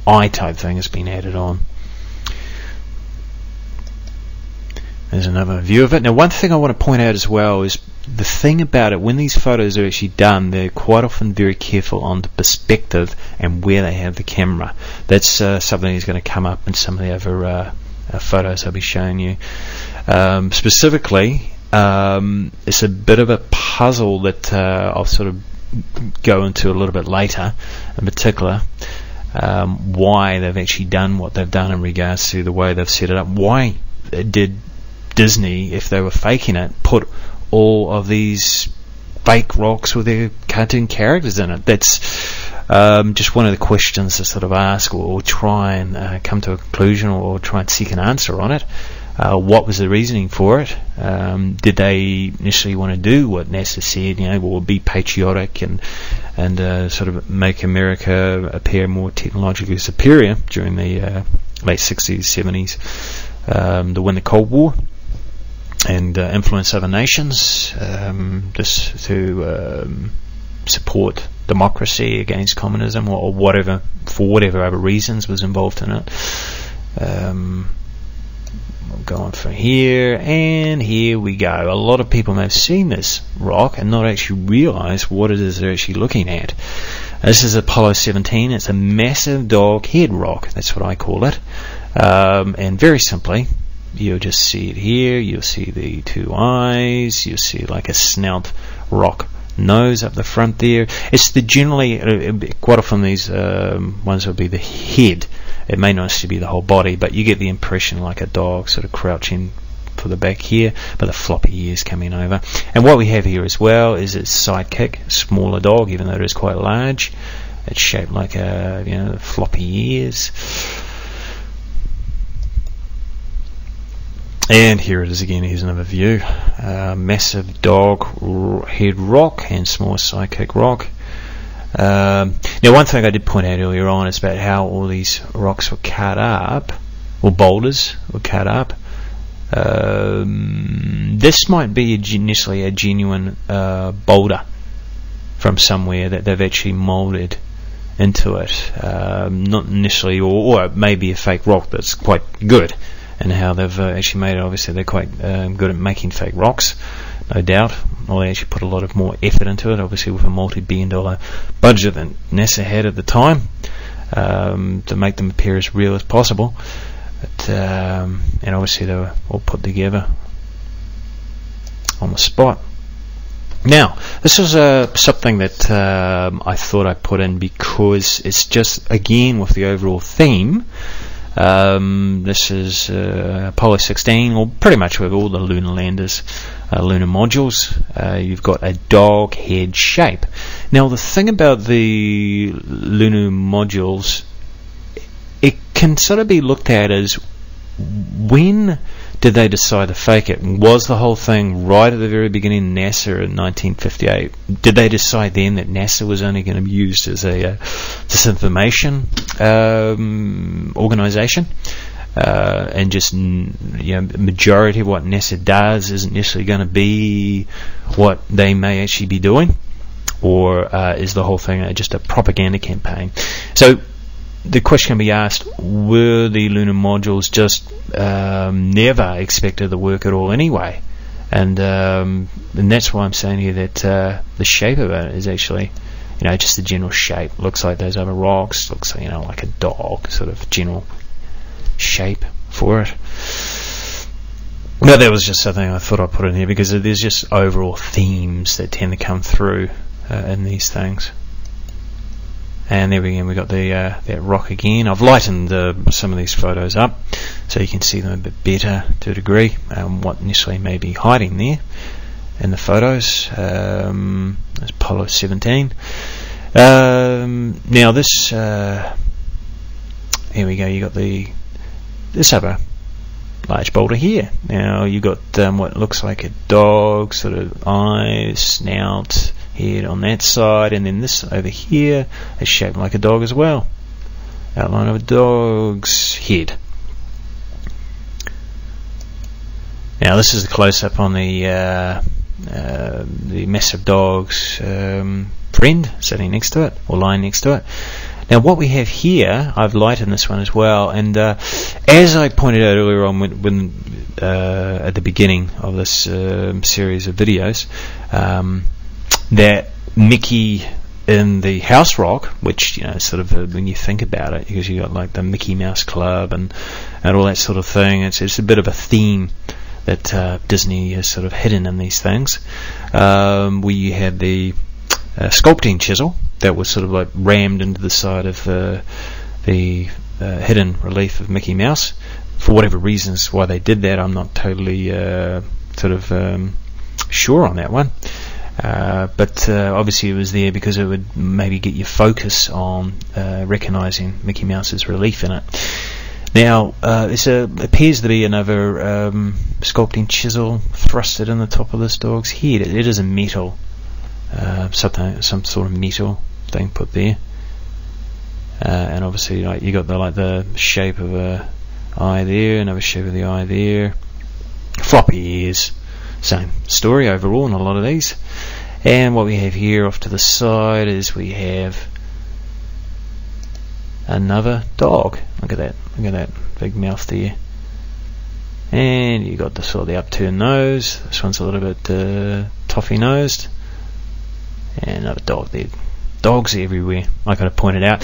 eye type thing has been added on. There's another view of it. Now, one thing I want to point out as well is the thing about it, when these photos are actually done, they're quite often very careful on the perspective and where they have the camera. That's something that's going to come up in some of the other photos I'll be showing you. Specifically, it's a bit of a puzzle that I'll sort of go into a little bit later, in particular, why they've actually done what they've done in regards to the way they've set it up. Why did Disney, if they were faking it, put all of these fake rocks with their cartoon characters in it? That's just one of the questions to sort of ask, or try and come to a conclusion, or try and seek an answer on it. What was the reasoning for it? Did they initially want to do what NASA said, or be patriotic and sort of make America appear more technologically superior during the late 60s, 70s, to win the Cold War and influence other nations, just to support democracy against communism, or whatever, for whatever other reasons was involved in it. We'll go on from here, and here we go. A lot of people may have seen this rock and not actually realize what it is they're actually looking at. This is Apollo 17. It's a massive dog head rock. That's what I call it. And very simply, you'll just see it here. You'll see the two eyes. You'll see like a snout rock nose up the front there. It's the generally, quite often these ones will be the head. It may not actually be the whole body, but you get the impression like a dog sort of crouching for the back here, but the floppy ears coming over. And what we have here as well is its sidekick, smaller dog, even though it is quite large. It's shaped like a floppy ears. And here it is again. Here's another view. Massive dog head rock and small sidekick rock. Now, one thing I did point out earlier on is about how all these rocks were cut up, or boulders were cut up. This might be initially a genuine boulder from somewhere that they've actually moulded into it. Not initially, or it may be a fake rock that's quite good. And how they've actually made it. Obviously, they're quite good at making fake rocks, no doubt. Or they actually put a lot of more effort into it, obviously with a multi-billion-dollar budget that NASA had at the time, to make them appear as real as possible. But, and obviously they were all put together on the spot. Now, this is something that I thought I'd put in because it's just, again, with the overall theme. This is Apollo 16, or pretty much with all the lunar landers, lunar modules. You've got a dog head shape. Now, the thing about the lunar modules, it can sort of be looked at as, when did they decide to fake it? Was the whole thing right at the very beginning, NASA in 1958? Did they decide then that NASA was only going to be used as a disinformation organization, and just majority of what NASA does isn't necessarily going to be what they may actually be doing, or is the whole thing just a propaganda campaign? So the question can be asked, were the lunar modules just never expected to work at all anyway? And that's why I'm saying here that the shape of it is actually, just the general shape. Looks like those other rocks. Looks like, like a dog sort of general shape for it. But that was just something I thought I'd put in here because there's just overall themes that tend to come through in these things. And there we go, we got the that rock again. I've lightened some of these photos up so you can see them a bit better to a degree, what initially may be hiding there in the photos. That's Apollo 17. Now this, here we go, you got this other large boulder here. Now you got what looks like a dog, sort of eyes, snout, head on that side, and then this over here is shaped like a dog as well. Outline of a dog's head. Now this is a close-up on the massive dog's friend sitting next to it, or lying next to it. Now what we have here, I've lightened this one as well, and as I pointed out earlier on when at the beginning of this series of videos, that Mickey in the house rock, which, you know, sort of when you think about it, because you got like the Mickey Mouse Club and all that sort of thing, it's a bit of a theme that Disney has sort of hidden in these things. We had the sculpting chisel that was sort of like rammed into the side of the hidden relief of Mickey Mouse. For whatever reasons why they did that, I'm not totally sure on that one. But obviously it was there because it would maybe get your focus on recognising Mickey Mouse's relief in it. Now, this appears to be another sculpting chisel thrusted in the top of this dog's head. It is a metal, some sort of metal thing put there, and obviously, like, you got the shape of a eye there, another shape of the eye there, floppy ears. Same story overall in a lot of these. And what we have here off to the side is we have another dog. Look at that big mouth there. And you got the sort of the upturned nose. This one's a little bit toffee nosed. And another dog there. Dogs everywhere, like I pointed out.